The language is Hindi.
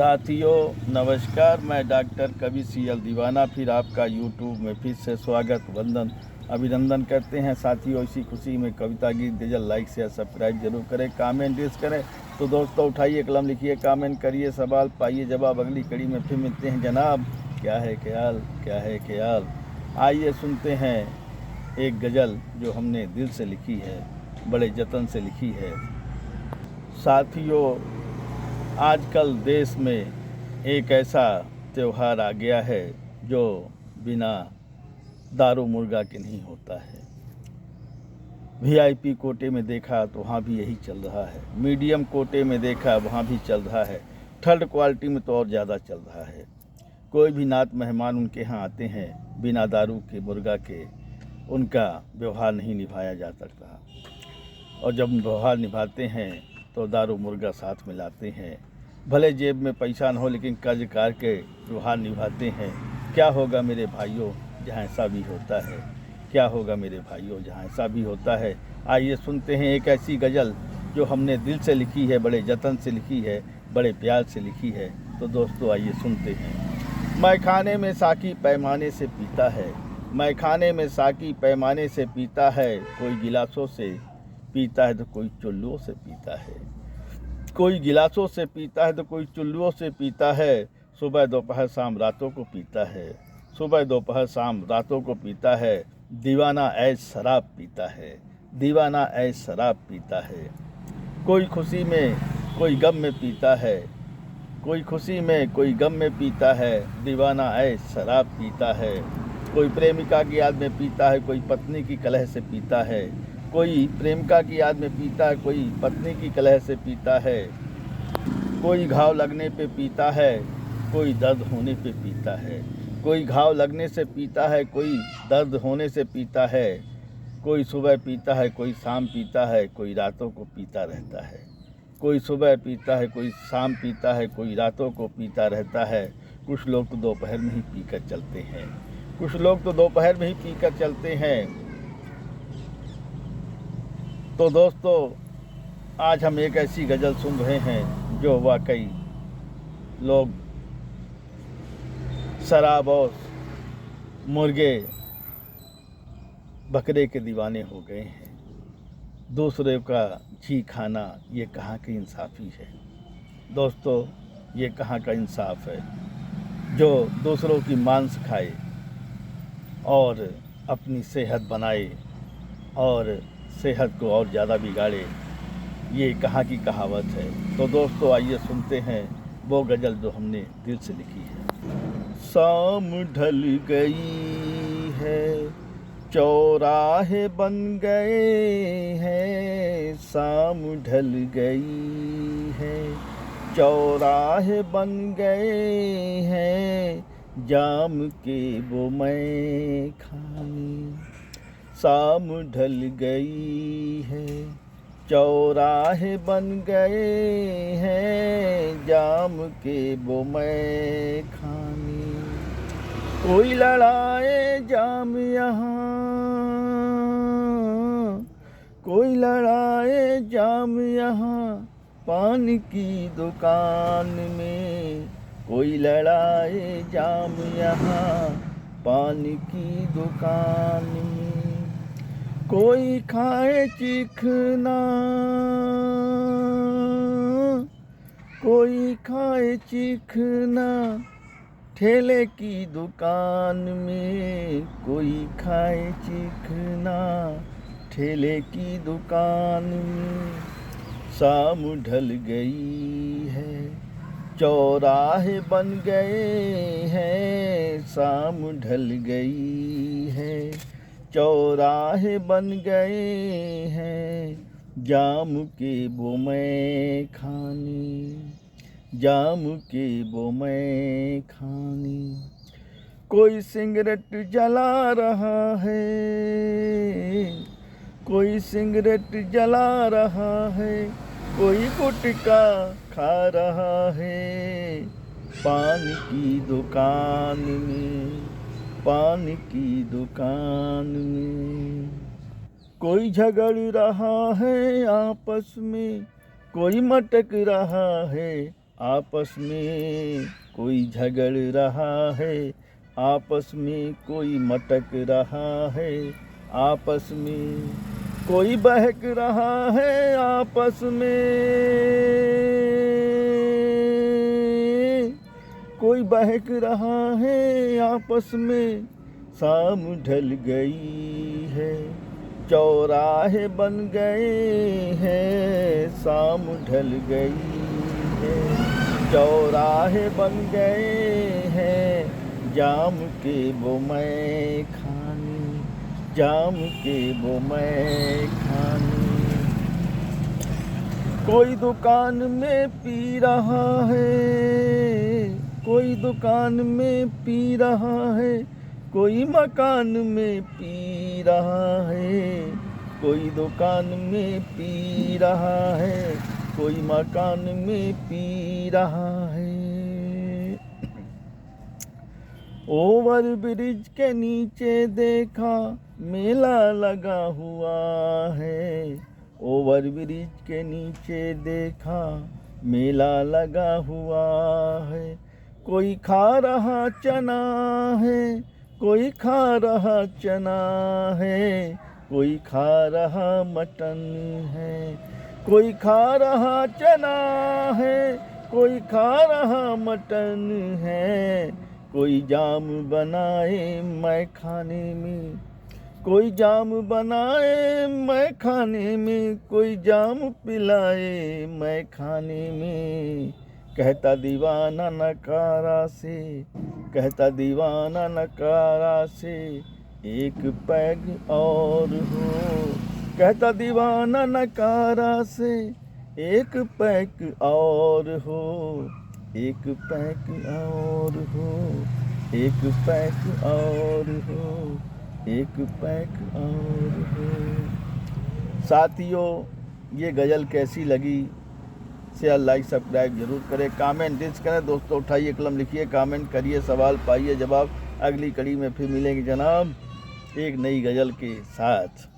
साथियों नमस्कार, मैं डॉक्टर कवि CL दीवाना फिर आपका यूट्यूब में फिर से स्वागत वंदन अभिनंदन करते हैं। साथियों इसी खुशी में कविता गीत गजल लाइक शेयर सब्सक्राइब जरूर करें, कमेंट करें। तो दोस्तों उठाइए कलम, लिखिए, कमेंट करिए, सवाल पाइए जवाब। अगली कड़ी में फिर मिलते हैं जनाब। क्या है ख्याल, क्या है ख्याल। आइए सुनते हैं एक गज़ल जो हमने दिल से लिखी है, बड़े जतन से लिखी है। साथियों आजकल देश में एक ऐसा त्यौहार आ गया है जो बिना दारू मुर्गा के नहीं होता है। VIP कोटे में देखा तो वहाँ भी यही चल रहा है, मीडियम कोटे में देखा वहाँ भी चल रहा है, थर्ड क्वालिटी में तो और ज़्यादा चल रहा है। कोई भी नात मेहमान उनके यहाँ आते हैं, बिना दारू के मुर्गा के उनका व्यवहार नहीं निभाया जा सकता, और जब व्यवहार निभाते हैं तो दारू मुर्गा साथ में लाते हैं। भले जेब में पैसा न हो लेकिन कर्ज कार के व्यवहार निभाते हैं। क्या होगा मेरे भाइयों जहाँ ऐसा भी होता है, क्या होगा मेरे भाइयों जहाँ ऐसा भी होता है। आइए सुनते हैं एक ऐसी गज़ल जो हमने दिल से लिखी है, बड़े जतन से लिखी है, बड़े प्यार से लिखी है। तो दोस्तों आइए सुनते हैं। मैं खाने में साकी पैमाने से पीता है, मैं खाने में साकी पैमाने से पीता है। कोई गिलासों से पीता है तो कोई चुल्लुओं से पीता है, कोई गिलासों से पीता है तो कोई चुल्लुओं से पीता है। सुबह दोपहर शाम रातों को पीता है, सुबह दोपहर शाम रातों को पीता है। दीवाना ऐश शराब पीता है, दीवाना ऐश शराब पीता है। कोई खुशी में कोई गम में पीता है, कोई खुशी में कोई गम में पीता है। दीवाना ऐश शराब पीता है। कोई प्रेमिका की याद में पीता है, कोई पत्नी की कलह से पीता है, कोई प्रेमिका की याद में पीता है, कोई पत्नी की कलह से पीता है। कोई घाव लगने पे पीता है, कोई दर्द होने पे पीता है, कोई घाव लगने से पीता है, कोई दर्द होने से पीता है। कोई सुबह पीता है, कोई शाम पीता है, कोई रातों को पीता रहता है। कोई सुबह पीता है, कोई शाम पीता है, कोई रातों को पीता रहता है। कुछ लोग तो दोपहर में ही पीकर चलते हैं, कुछ लोग तो दोपहर में ही पीकर चलते हैं। तो दोस्तों आज हम एक ऐसी गज़ल सुन रहे हैं जो वाकई लोग शराब और मुर्गे बकरे के दीवाने हो गए हैं। दूसरे का जी खाना ये कहाँ की इंसाफ़ी है। दोस्तों ये कहाँ का इंसाफ है जो दूसरों की मांस खाए और अपनी सेहत बनाए और सेहत को और ज़्यादा बिगाड़े। ये कहाँ की कहावत है। तो दोस्तों आइए सुनते हैं वो गज़ल जो हमने दिल से लिखी है। शाम ढल गई है, चौराहे बन गए हैं, शाम ढल गई है, चौराहे बन गए हैं, जाम के वो मैं खाने। शाम ढल गई है, चौराहे बन गए हैं, जाम के वो मैं खाने। कोई लड़ाए जाम यहाँ, कोई लड़ाए जाम यहाँ, पान की दुकान में। कोई लड़ाए जाम यहाँ, पान की दुकान में। कोई खाए चिखना, कोई खाए चिखना, ठेले की दुकान में। कोई खाए चिखना, ठेले की दुकान में। शाम ढल गई है, चौराहे बन गए हैं, शाम ढल गई है, चौराहे बन गए हैं, जाम के वो मैं खाने, जाम के वो मैं खाने। कोई सिगरेट जला रहा है, कोई सिगरेट जला रहा है, कोई गुटखा खा रहा है, पान की दुकान में, पान की दुकान में। कोई झगड़ रहा है आपस में, कोई मटक रहा है आपस में कोई झगड़ रहा है, आपस में कोई मटक रहा है, आपस में कोई बहक रहा है, आपस में कोई बहक रहा है, आपस में शाम ढल गई है, चौराहे बन गए हैं, शाम ढल गई है, चौराहे बन गए हैं, जाम के वो मैं खाने, जाम के वो मैं खाने। कोई दुकान में पी रहा है, कोई दुकान में पी रहा है, कोई मकान में पी रहा है, कोई दुकान में पी रहा है, कोई मकान में पी रहा है। ओवर ब्रिज के नीचे देखा मेला लगा हुआ है, ओवर ब्रिज के नीचे देखा मेला लगा हुआ है। कोई खा रहा चना है, कोई खा रहा चना है, कोई खा रहा मटन है, कोई खा रहा चना है, कोई खा रहा मटन है। कोई जाम बनाए मैं खाने में, कोई जाम बनाए मैं खाने में, कोई जाम पिलाए मैं खाने में। कहता दीवाना नकारा से, कहता दीवाना नकारा से, एक पैग और हो। कहता दीवाना नकारा से, एक पैग और हो, एक पैग और हो, एक पैग और हो, एक पैग और हो। साथियों, ये गज़ल कैसी लगी? शेयर लाइक सब्सक्राइब जरूर करें, कमेंट डिस्क करें। दोस्तों उठाइए कलम, लिखिए, कमेंट करिए, सवाल पाइए जवाब। अगली कड़ी में फिर मिलेंगे जनाब एक नई गज़ल के साथ।